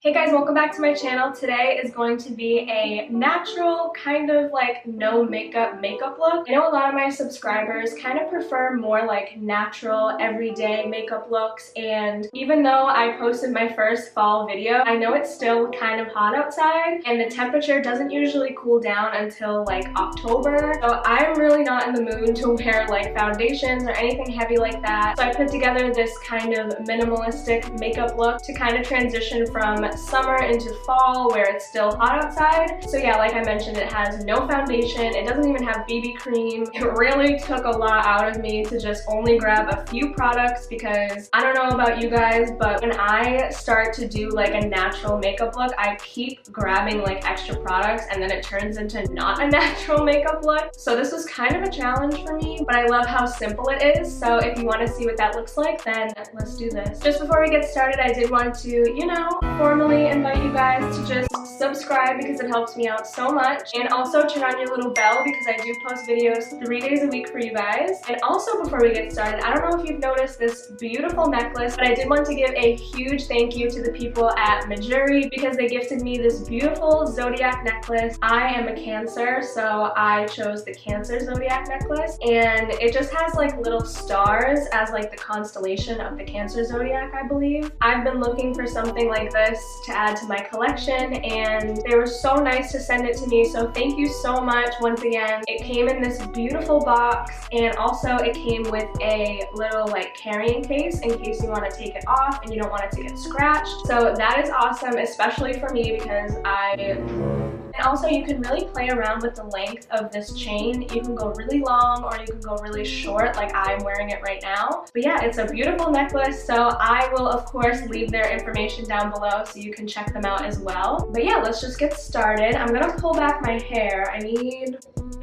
Hey guys, welcome back to my channel. Today is going to be a natural, kind of like no makeup look. I know a lot of my subscribers kind of prefer more like natural, everyday makeup looks, and even though I posted my first fall video, I know it's still kind of hot outside and the temperature doesn't usually cool down until like October. So I'm really not in the mood to wear like foundations or anything heavy like that. So I put together this kind of minimalistic makeup look to kind of transition from summer into fall where it's still hot outside. So yeah, like I mentioned, it has no foundation. It doesn't even have BB cream. It really took a lot out of me to just only grab a few products because I don't know about you guys, but when I start to do like a natural makeup look, I keep grabbing like extra products and then it turns into not a natural makeup look. So this was kind of a challenge for me, but I love how simple it is. So if you want to see what that looks like, then let's do this. Just before we get started, I did want to, formally invite you guys to just subscribe because it helps me out so much, and also turn on your little bell because I do post videos 3 days a week for you guys. And also, before we get started, I don't know if you've noticed this beautiful necklace, but I did want to give a huge thank you to the people at Marc because they gifted me this beautiful zodiac necklace. I am a Cancer, so I chose the Cancer zodiac necklace, and it just has like little stars as like the constellation of the Cancer zodiac, I believe. I've been looking for something like this to add to my collection, and they were so nice to send it to me, so thank you so much once again. It came in this beautiful box, and also it came with a little like carrying case in case you want to take it off and you don't want it to get scratched. So that is awesome, especially for me because and also you can really play around with the length of this chain. You can go really long or you can go really short like I'm wearing it right now. But yeah, it's a beautiful necklace, so I will of course leave their information down below so you can check them out as well. But yeah, let's just get started. I'm gonna pull back my hair. I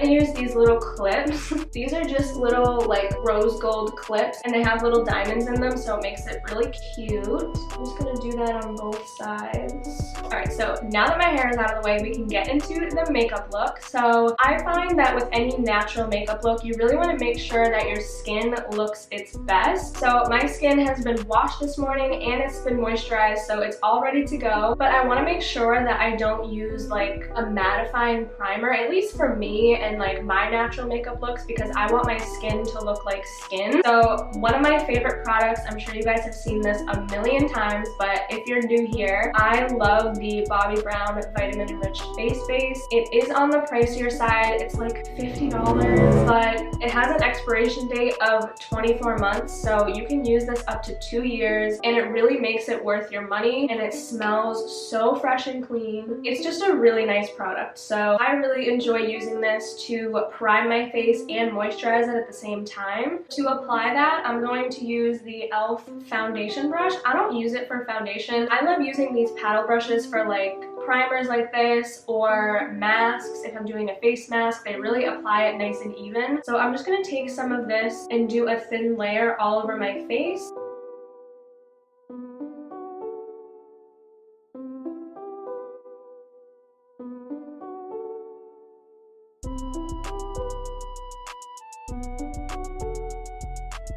use these little clips. These are just little like rose gold clips and they have little diamonds in them, so it makes it really cute. I'm just gonna do that on both sides. Alright, so now that my hair is out of the way, we can get into the makeup look. So I find that with any natural makeup look, you really want to make sure that your skin looks its best. So my skin has been washed this morning and it's been moisturized, so it's all ready to go. But I want to make sure that I don't use like a mattifying primer, at least for me and like my natural makeup looks, because I want my skin to look like skin. So one of my favorite products, I'm sure you guys have seen this a million times, but if you're new here, I love the Bobbi Brown Vitamin Enriched Face Base. It is on the pricier side. It's like $50, but it has an expiration date of 24 months, so you can use this up to 2 years, and it really makes it worth your money, and it smells so fresh and clean. It's just a really nice product, so I really enjoy using this to prime my face and moisturize it at the same time. To apply that, I'm going to use the e.l.f. foundation brush. I don't use it for foundation. I love using these paddle brushes for like primers like this or masks. If I'm doing a face mask, they really apply it nice and even. So I'm just going to take some of this and do a thin layer all over my face.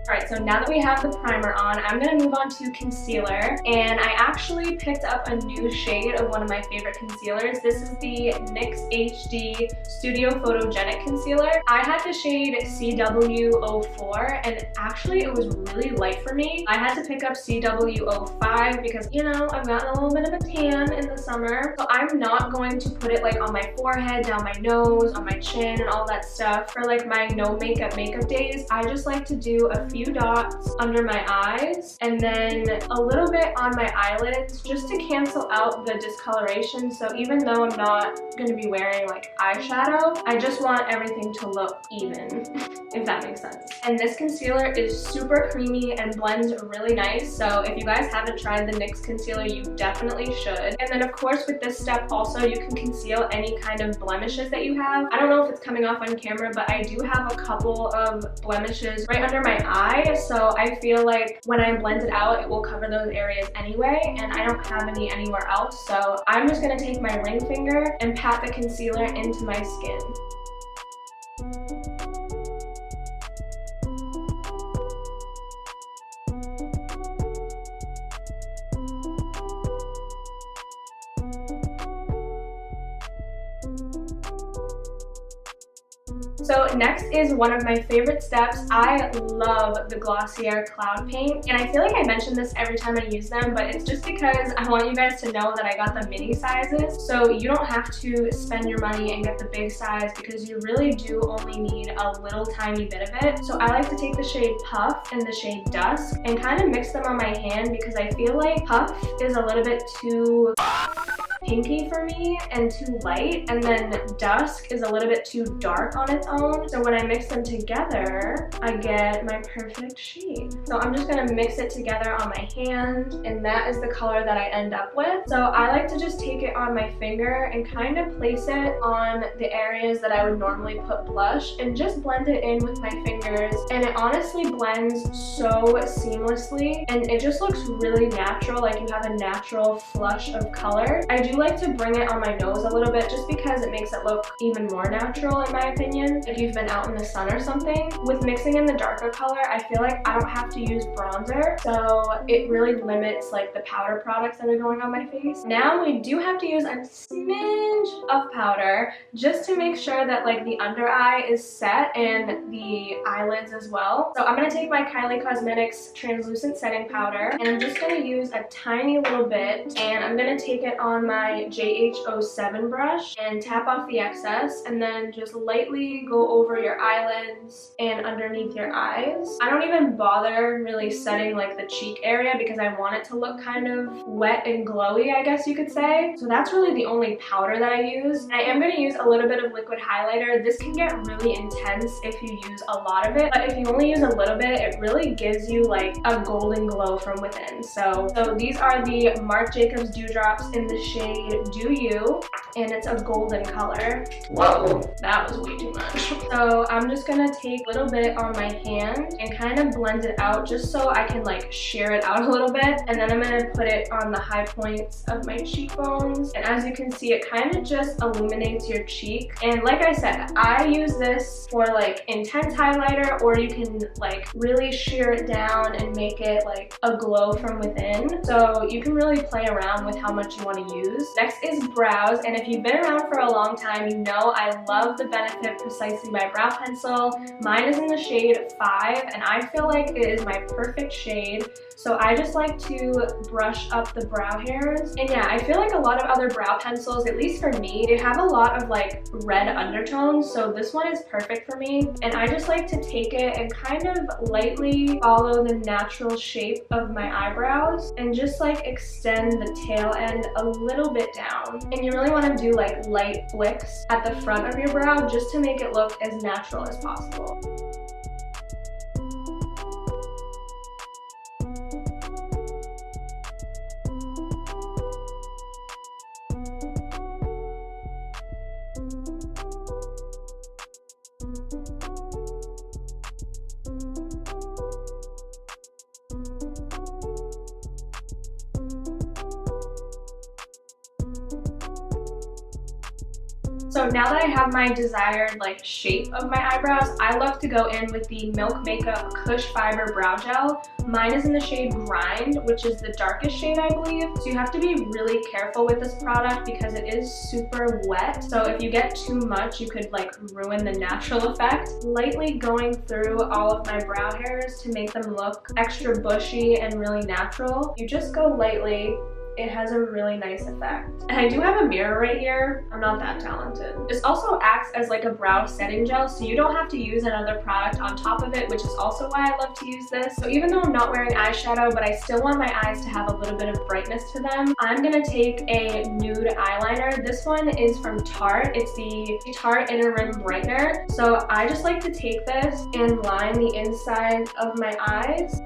Alright, so now that we have the primer on, I'm going to move on to concealer, and I actually picked up a new shade of one of my favorite concealers. This is the NYX HD Studio Photogenic Concealer. I had the shade CW04, and actually it was really light for me. I had to pick up CW05 because, I've gotten a little bit of a tan in the summer, so I'm not going to put it like on my forehead, down my nose, on my chin, and all that stuff. For like my no makeup days, I just like to do a few dots under my eyes and then a little bit on my eyelids just to cancel out the discoloration. So even though I'm not going to be wearing like eyeshadow, I just want everything to look even, if that makes sense. And this concealer is super creamy and blends really nice, so if you guys haven't tried the NYX concealer, you definitely should. And then of course with this step also you can conceal any kind of blemishes that you have. I don't know if it's coming off on camera, but I do have a couple of blemishes right under my eye, so I feel like when I blend it out, it will cover those areas anyway, and I don't have any anywhere else, so I'm just going to take my ring finger and pat the concealer into my skin. So next is one of my favorite steps. I love the Glossier Cloud Paint, and I feel like I mention this every time I use them, but it's just because I want you guys to know that I got the mini sizes, so you don't have to spend your money and get the big size because you really do only need a little tiny bit of it. So I like to take the shade Puff and the shade Dusk and kind of mix them on my hand because I feel like Puff is a little bit too pinky for me and too light, and then Dusk is a little bit too dark on its own. So when I mix them together, I get my perfect shade. So I'm just gonna mix it together on my hand, and that is the color that I end up with. So I like to just take it on my finger and kind of place it on the areas that I would normally put blush and just blend it in with my fingers, and it honestly blends so seamlessly and it just looks really natural, like you have a natural flush of color. I do like to bring it on my nose a little bit just because it makes it look even more natural in my opinion, if you've been out in the sun or something. With mixing in the darker color, I feel like I don't have to use bronzer, so it really limits like the powder products that are going on my face. Now we do have to use a smidge of powder just to make sure that like the under eye is set and the eyelids as well. So I'm going to take my Kylie Cosmetics translucent setting powder and I'm just going to use a tiny little bit, and I'm going to take it on my JH07 brush and tap off the excess, and then just lightly go over your eyelids and underneath your eyes. I don't even bother really setting like the cheek area because I want it to look kind of wet and glowy, I guess you could say. So that's really the only powder that I use. And I am going to use a little bit of liquid highlighter. This can get really intense if you use a lot of it, but if you only use a little bit, it really gives you like a golden glow from within. So these are the Marc Jacobs Dewdrops in the shade Do You, and it's a golden color. Whoa, that was way too much. So I'm just gonna take a little bit on my hand and kind of blend it out just so I can like sheer it out a little bit, and then I'm gonna put it on the high points of my cheekbones, and as you can see, it kind of just illuminates your cheek. And like I said, I use this for like intense highlighter, or you can like really sheer it down and make it like a glow from within, so you can really play around with how much you want to use. Next is brows, and if you've been around for a long time, you know I love the Benefit Precisely by Brow Pencil. Mine is in the shade 5, and I feel like it is my perfect shade. So I just like to brush up the brow hairs. And yeah, I feel like a lot of other brow pencils, at least for me, they have a lot of like red undertones. So this one is perfect for me. And I just like to take it and kind of lightly follow the natural shape of my eyebrows and just like extend the tail end a little bit down. And you really want to do like light flicks at the front of your brow just to make it look as natural as possible. So now that I have my desired like shape of my eyebrows, I love to go in with the Milk Makeup Kush Fiber Brow Gel. Mine is in the shade Grind, which is the darkest shade, I believe. So you have to be really careful with this product because it is super wet. So if you get too much, you could like ruin the natural effect. Lightly going through all of my brow hairs to make them look extra bushy and really natural. You just go lightly. It has a really nice effect. And I do have a mirror right here. I'm not that talented. This also acts as like a brow setting gel, so you don't have to use another product on top of it, which is also why I love to use this. So even though I'm not wearing eyeshadow, but I still want my eyes to have a little bit of brightness to them, I'm gonna take a nude eyeliner. This one is from Tarte. It's the Tarte Inner Rim Brightener. So I just like to take this and line the inside of my eyes.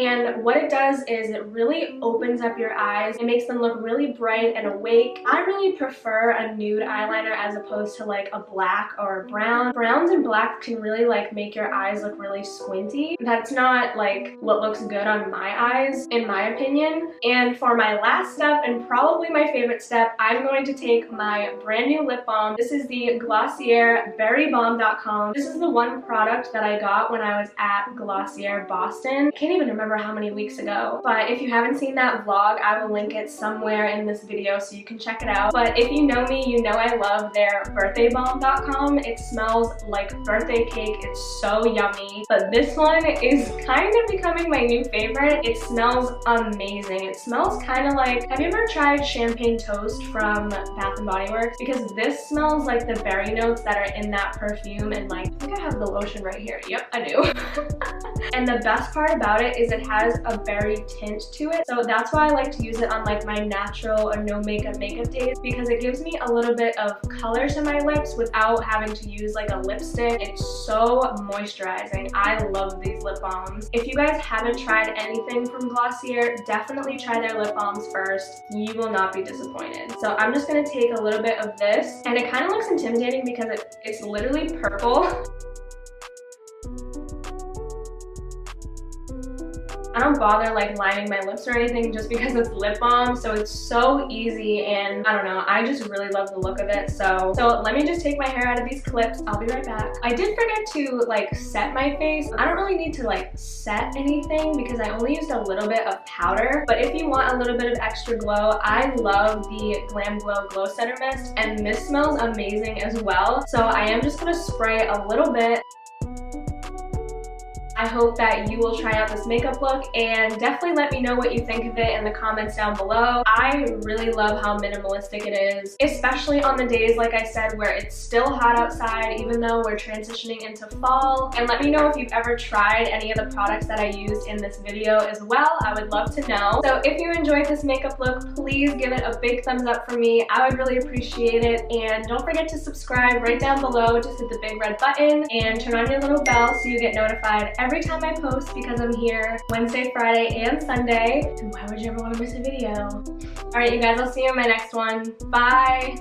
And what it does is it really opens up your eyes. It makes them look really bright and awake. I really prefer a nude eyeliner as opposed to like a black or a brown. Browns and blacks can really like make your eyes look really squinty. That's not like what looks good on my eyes, in my opinion. And for my last step, and probably my favorite step, I'm going to take my brand new lip balm. This is the Glossier berrybalm.com. This is the one product that I got when I was at Glossier Boston. I can't even remember remember how many weeks ago. But if you haven't seen that vlog, I will link it somewhere in this video so you can check it out. But if you know me, you know I love their birthdaybalm.com. It smells like birthday cake. It's so yummy. But this one is kind of becoming my new favorite. It smells amazing. It smells kind of like, have you ever tried champagne toast from Bath and Body Works? Because this smells like the berry notes that are in that perfume, and like, I think I have the lotion right here. Yep, I do. And the best part about it is it has a berry tint to it. So that's why I like to use it on like my natural or no makeup days, because it gives me a little bit of color to my lips without having to use like a lipstick. It's so moisturizing. I love these lip balms. If you guys haven't tried anything from Glossier, definitely try their lip balms first. You will not be disappointed. So I'm just gonna take a little bit of this, and it kind of looks intimidating because it's literally purple. I don't bother like lining my lips or anything just because it's lip balm, so it's so easy, and I don't know, I just really love the look of it. So let me just take my hair out of these clips. I'll be right back. I did forget to like set my face. I don't really need to like set anything because I only used a little bit of powder, but if you want a little bit of extra glow, I love the Glam Glow Glow Setter Mist, and this smells amazing as well. So I am just gonna spray a little bit. I hope that you will try out this makeup look, and definitely let me know what you think of it in the comments down below. I really love how minimalistic it is, especially on the days, like I said, where it's still hot outside even though we're transitioning into fall. And let me know if you've ever tried any of the products that I used in this video as well. I would love to know. So if you enjoyed this makeup look, please give it a big thumbs up for me. I would really appreciate it. And don't forget to subscribe right down below. Just hit the big red button and turn on your little bell so you get notified every time I post, because I'm here Wednesday, Friday, and Sunday. And why would you ever want to miss a video? Alright, you guys, I'll see you in my next one. Bye!